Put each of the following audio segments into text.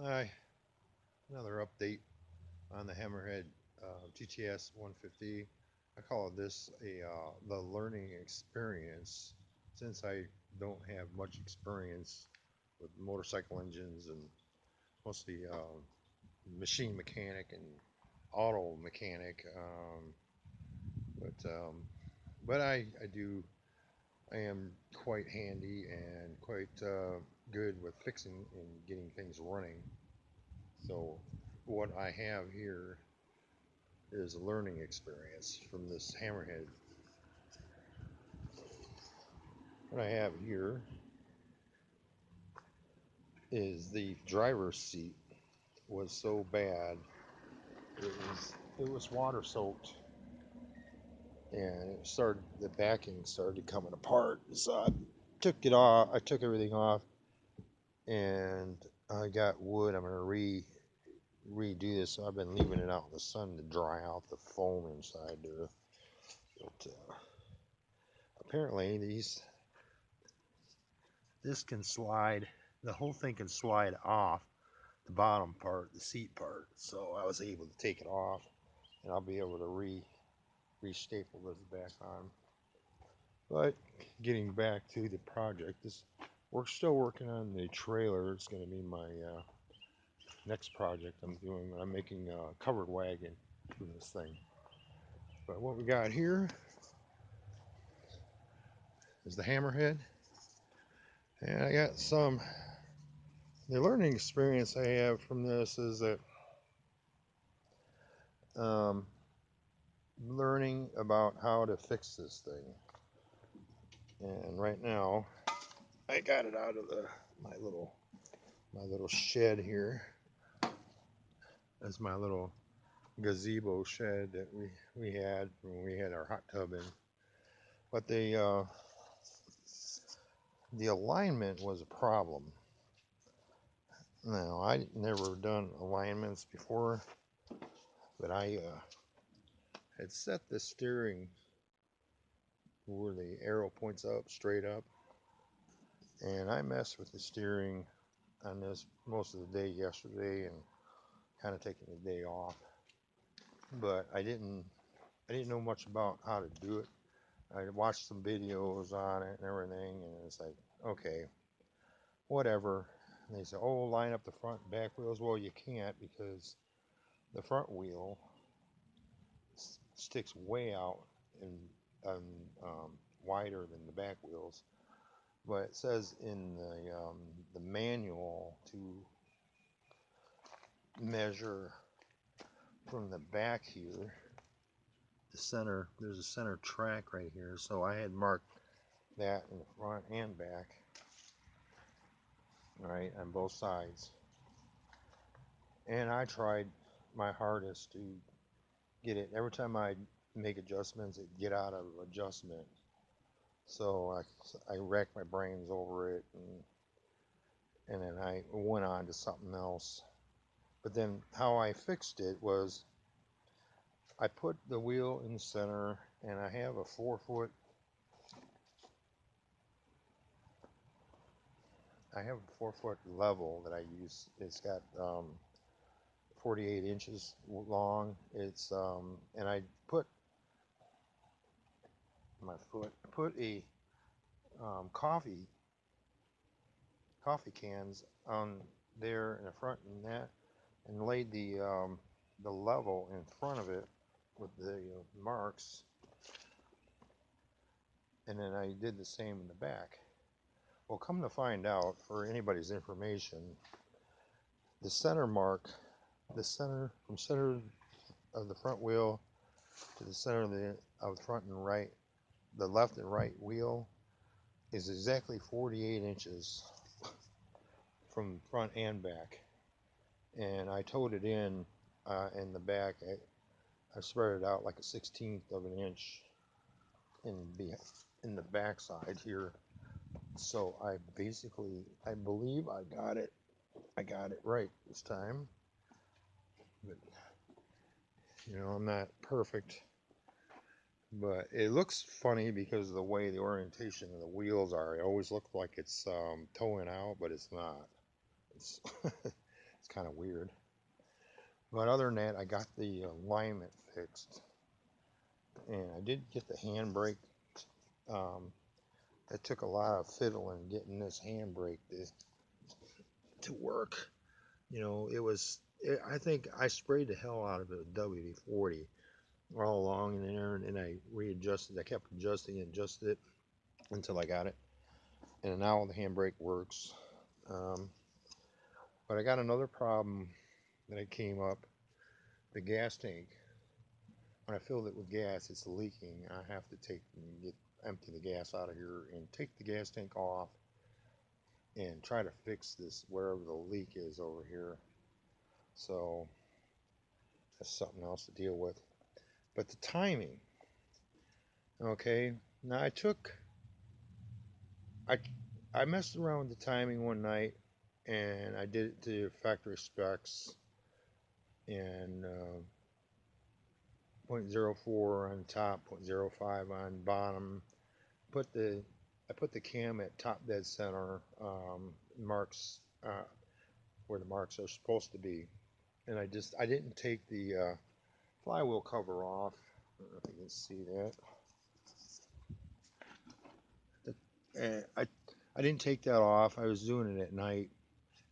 Hi, another update on the Hammerhead GTS 150. I call this the learning experience since I don't have much experience with motorcycle engines and mostly machine mechanic and auto mechanic. But but I am quite handy and quite good with fixing and getting things running. So what I have here is a learning experience from this Hammerhead. What I have here is the driver's seat was so bad it was water soaked and the backing started coming apart. So I took it off. I took everything off and I got wood. I'm gonna redo this. So I've been leaving it out in the sun to dry out the foam inside there. But apparently this can slide. The whole thing can slide off the bottom part, the seat part. So I was able to take it off, and I'll be able to re-staple this back on. But getting back to the project, we're still working on the trailer. It's going to be my next project I'm doing. I'm making a covered wagon for this thing. But what we got here is the Hammerhead, and I got some. The learning experience I have from this is that um, learning about how to fix this thing. And right now, I got it out of my little my little shed here. That's my little gazebo shed that we had when we had our hot tub in. But the alignment was a problem. Now I never done alignments before, but I had set the steering where the arrow points up straight up, and I messed with the steering on this most of the day yesterday and kind of taking the day off. But I didn't know much about how to do it. I watched some videos on it and everything, and it's like, okay, whatever. And they say, oh, line up the front and back wheels. Well, you can't because the front wheel sticks way out and um, um, wider than the back wheels. But it says in the manual to measure from the back here, the center. There's a center track right here, so I had marked that in the front and back, right, on both sides. And I tried my hardest to get it. Every time I make adjustments, it get out of adjustment. So I racked my brains over it, and then I went on to something else. But then how I fixed it was I put the wheel in the center, and I have a 4 foot level that I use. It's got 48 inches long. It's and I put my foot, put a coffee cans on there in the front and that, and laid the level in front of it with the marks, and then I did the same in the back. Well, come to find out, for anybody's information, the center mark, the center from center of the front wheel to the center of the front and right, the left and right wheel is exactly 48 inches from front and back. And I towed it in the back. I spread it out like a 16th of an inch in the backside here. So I believe I got it right this time. But I'm not perfect. But it looks funny because of the way the orientation of the wheels are. It always looks like it's towing out, but it's not. It's It's kind of weird. But other than that, I got the alignment fixed, and I did get the handbrake. Um, it took a lot of fiddling getting this handbrake to work. You know, I think I sprayed the hell out of it with WD-40 all along in there, and I readjusted. I kept adjusted it until I got it, and now the handbrake works. Um, but I got another problem that it came up. The gas tank. When I filled it with gas, it's leaking. I have to empty the gas out of here and take the gas tank off and try to fix this wherever the leak is over here. So that's something else to deal with. But the timing, okay. Now I I messed around with the timing one night and I did it to factory specs and 0.04 on top, 0.05 on bottom. Put the I put the cam at top dead center, marks where the marks are supposed to be, and I didn't take the flywheel cover off. I don't know if you can see that. I didn't take that off. I was doing it at night,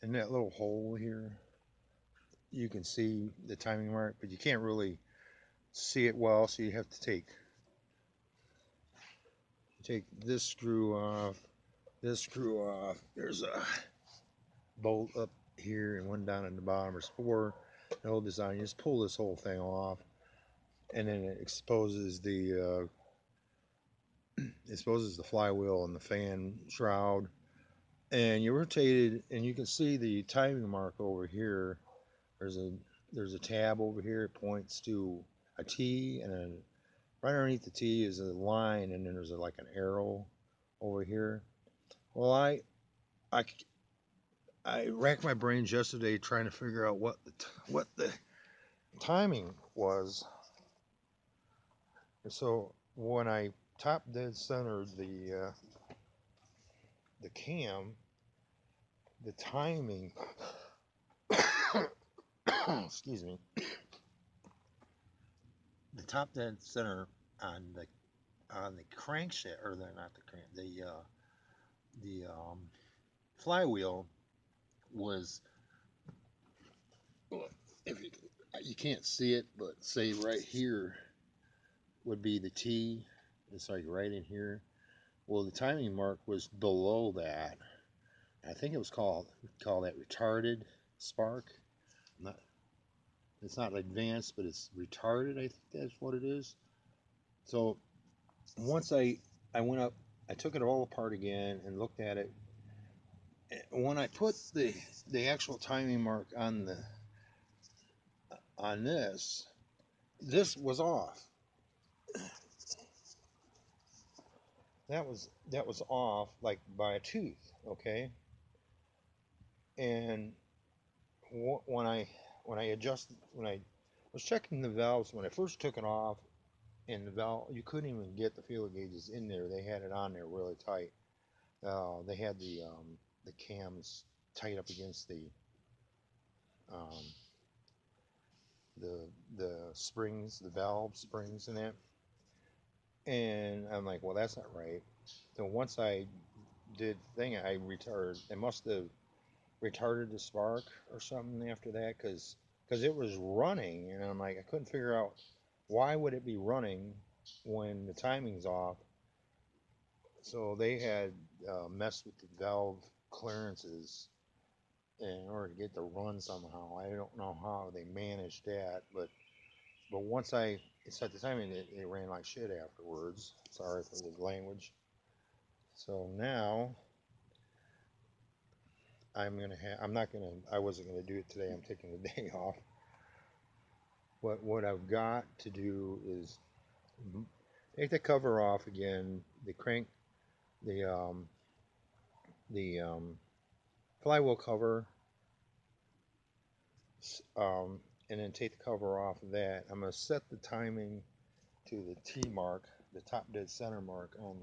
and that little hole here, you can see the timing mark, but you can't really see it well, so you have to take this screw off, this screw off. There's a bolt up here and one down at the bottom. There's four. The whole design. You just pull this whole thing off, and then it exposes the flywheel and the fan shroud. And you rotate it, and you can see the timing mark over here. There's a there's a tab over here. It points to a T, and then right underneath the T is a line, and then there's like an arrow over here. Well, I I racked my brains yesterday trying to figure out what the timing was. And so when I top dead centered the cam, the timing, excuse me, the top dead center on the crankshaft, or not the crank, the flywheel was, if you can't see it, but say right here would be the T. It's like right in here. Well, the timing mark was below that. I think it was call that retarded spark. Not, it's not advanced, but it's retarded. I think that's what it is. So once I went up, I took it all apart again and looked at it. When I put the actual timing mark on this was off. That was off like by a tooth. Okay, and when I was checking the valves when I first took it off, and the valve, you couldn't even get the feeler gauges in there. They had it on there really tight. They had the cams tight up against um, the springs, the valve springs, and that. And I'm like, well, that's not right. So once I did the thing, I retarded. It must have retarded the spark or something after that, because it was running, and I'm like, I couldn't figure out why would it be running when the timing's off. So they had messed with the valve clearances in order to get the run somehow. I don't know how they managed that, but once I set the timing, it ran like shit afterwards. Sorry for the language. So now I'm not gonna. I wasn't gonna do it today. I'm taking the day off. What I've got to do is take the cover off again. The um, the flywheel cover, and then take the cover off of that. I'm gonna set the timing to the T mark, the top dead center mark on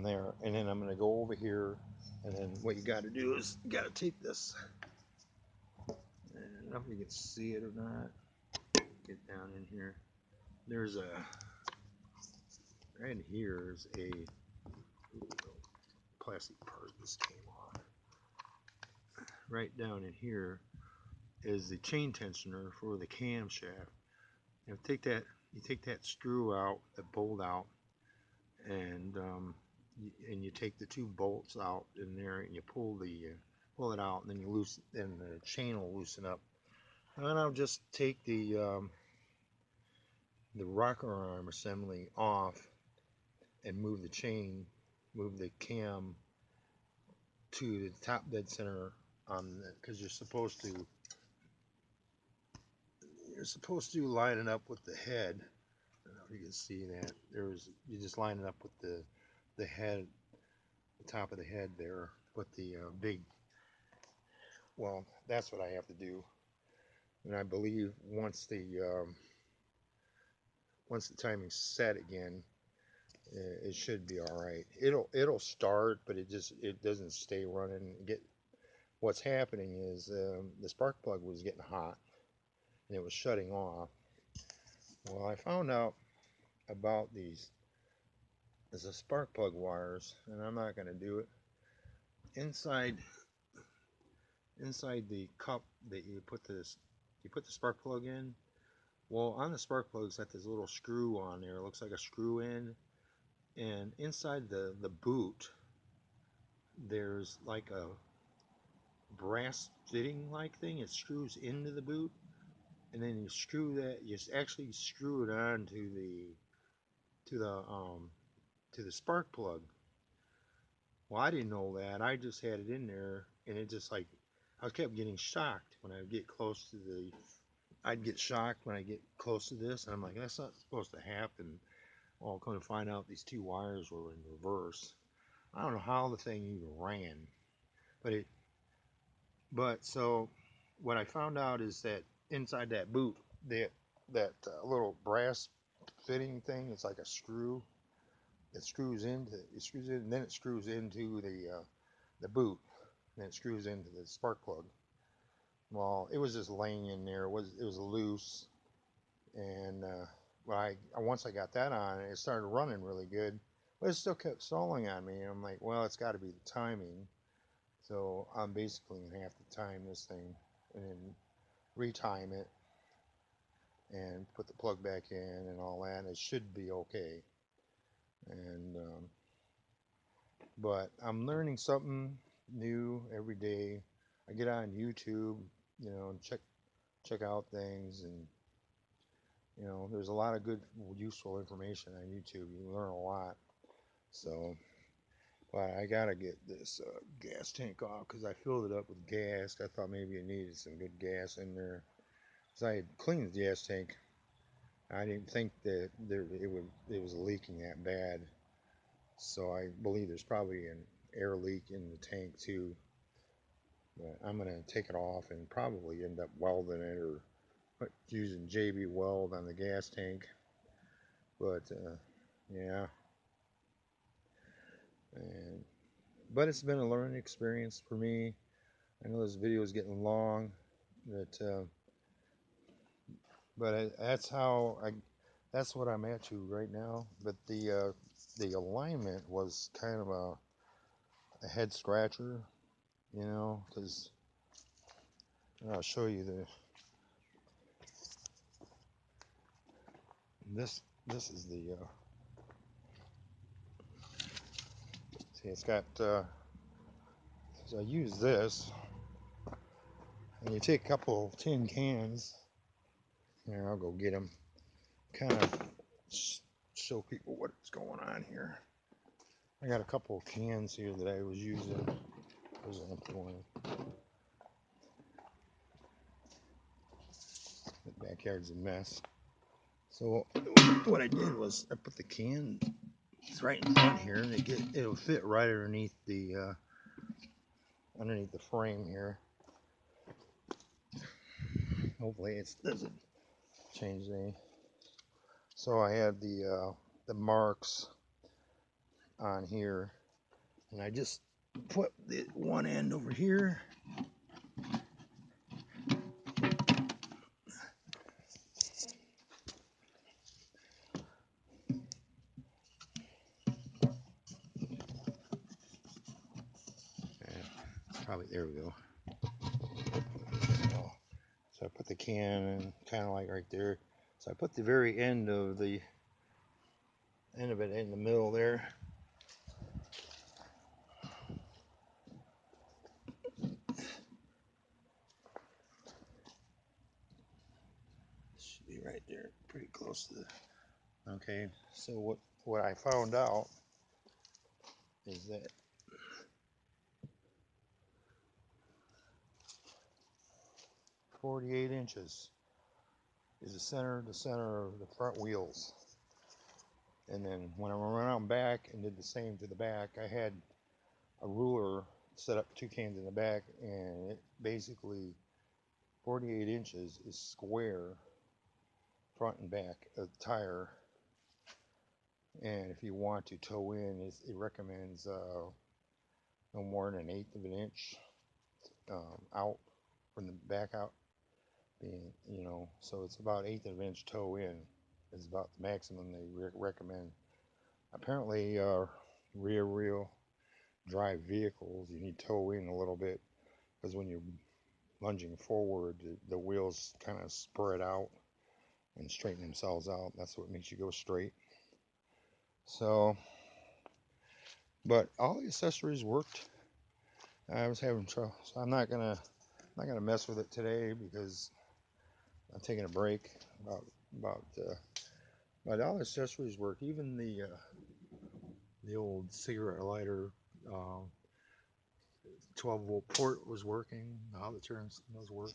there, and then I'm gonna go over here And then what you got to do is you got to take this. I don't know if you can see it or not. Get down in here. There's a right here is a plastic part just came off. Right down in here is the chain tensioner for the camshaft. You take that screw out, that bolt out, and you take the two bolts out in there, and you pull it out, and then and the chain will loosen up. And I'll just take the rocker arm assembly off and move the chain, move the cam to the top dead center on because you're supposed to line it up with the head. I don't know if you can see that. You just line it up with the head, the top of the head there. Put the well, that's what I have to do. And I believe once the timing's set again, it should be all right. It'll start, but it doesn't stay running. What's happening is the spark plug was getting hot and it was shutting off. Well, I found out about these as a spark plug wires, and I'm not going to do it inside the cup that you put the spark plug in. Well, on the spark plug, it's got this little screw on there. It looks like a screw in, and inside the boot, there's like a brass fitting like thing. It screws into the boot, and then you actually screw it on to the spark plug. Well, I didn't know that. I just had it in there, and it just like I kept getting shocked when I would get close to I'd get shocked when I get close to this, and I'm like, that's not supposed to happen. Well, come to find out, these two wires were in reverse. I don't know how the thing even ran, but so what I found out is that inside that boot, little brass fitting thing, it's like a screw. It screws in, and then it screws into the boot, and then it screws into the spark plug. Well, it was just laying in there. It was loose, and once I got that on, it started running really good, but it still kept stalling on me. And I'm like, well, it's got to be the timing. So I'm basically gonna have to time this thing and then retime it and put the plug back in and all that. And it should be okay. And but I'm learning something new every day. I get on YouTube, and check out things, and there's a lot of good, useful information on YouTube. You learn a lot. So, but I gotta get this gas tank off because I filled it up with gas. I thought maybe it needed some good gas in there. Because I had cleaned the gas tank, I didn't think that it was leaking that bad. So I believe there's probably an air leak in the tank too. But I'm gonna take it off and probably end up welding it or using JB Weld on the gas tank. But yeah, and but it's been a learning experience for me. I know this video is getting long, but that's what I'm at to right now. But the alignment was kind of a head scratcher, because I'll show you this is the see, it's got so I use this, and you take a couple tin cans. Here, I'll go get them. Kind of show people what's going on here. I got a couple of cans here that I was using. There's an empty one. The backyard's a mess. So what I did was I put the can right in front here, and it'll fit right underneath the frame here. Hopefully it doesn't change any. So I had the marks on here, and I just put the one end over here. Probably, there we go. So I put the can in kind of like right there. So I put the very end of it in the middle there. Should be right there, pretty close to the. Okay, so what I found out is that 48 inches is the center of the front wheels. And then when I went around back and did the same to the back, I had a ruler set up 2 cans in the back, and it basically 48 inches is square front and back of the tire. And if you want to toe in, it recommends no more than 1/8 of an inch out from the back out. Being, so it's about 1/8 of an inch toe in is about the maximum they recommend. Apparently, rear wheel drive vehicles, you need toe in a little bit, because when you're lunging forward, the wheels kind of spread out and straighten themselves out. That's what makes you go straight. So, but all the accessories worked. I was having trouble, so I'm not gonna mess with it today because I'm taking a break. But all the accessories work. Even the old cigarette lighter, 12-volt port was working. All the turns those work.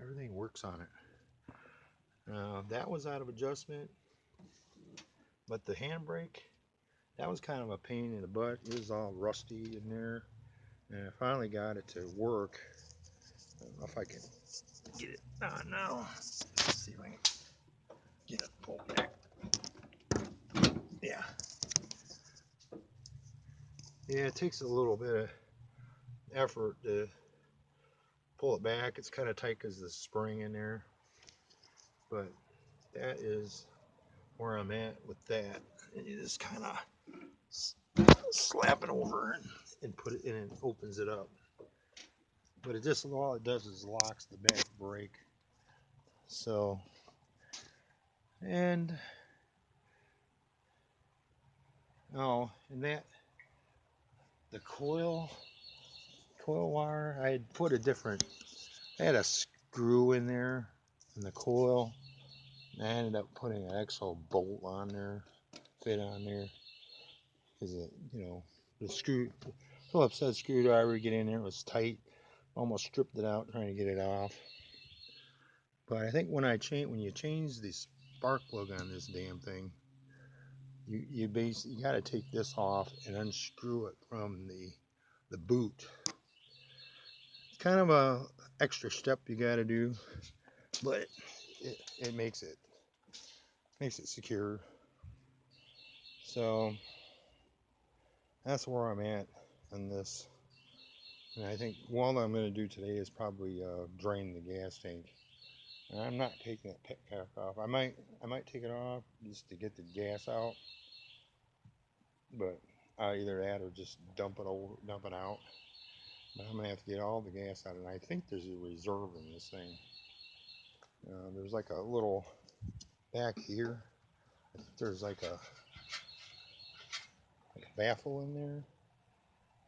Everything works on it. That was out of adjustment, but the handbrake, that was kind of a pain in the butt. It was all rusty in there, and I finally got it to work. I don't know if I can get it on now. Let's see if I can get it pulled back. Yeah. Yeah, it takes a little bit of effort to pull it back. It's kind of tight because the spring in there, but that is where I'm at with that. And you just kind of slap it over and put it in, and it opens it up. But it just, all it does is locks the back brake. So, and and that, the coil wire, I had put I had a screw in there in the coil, and I ended up putting an extra bolt on there, fit on there, because the Phillips head screwdriver, get in there, it was tight, almost stripped it out trying to get it off. But I think when you change the spark plug on this damn thing, you got to take this off and unscrew it from the boot. It's kind of a extra step you got to do, but it makes it secure. So that's where I'm at on this. And I think what I'm going to do today is probably drain the gas tank. And I'm not taking that pet cap off. I might take it off just to get the gas out, but either that or just dump it out. But I'm gonna have to get all the gas out, and I think there's a reserve in this thing. There's like a little back here. I think there's like a baffle in there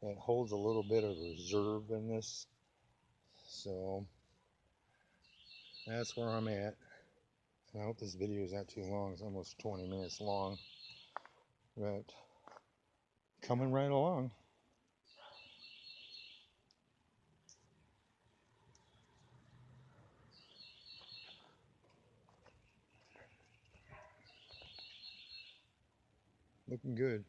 that holds a little bit of reserve in this. So that's where I'm at. And I hope this video is not too long. It's almost 20 minutes long, but coming right along. Looking good.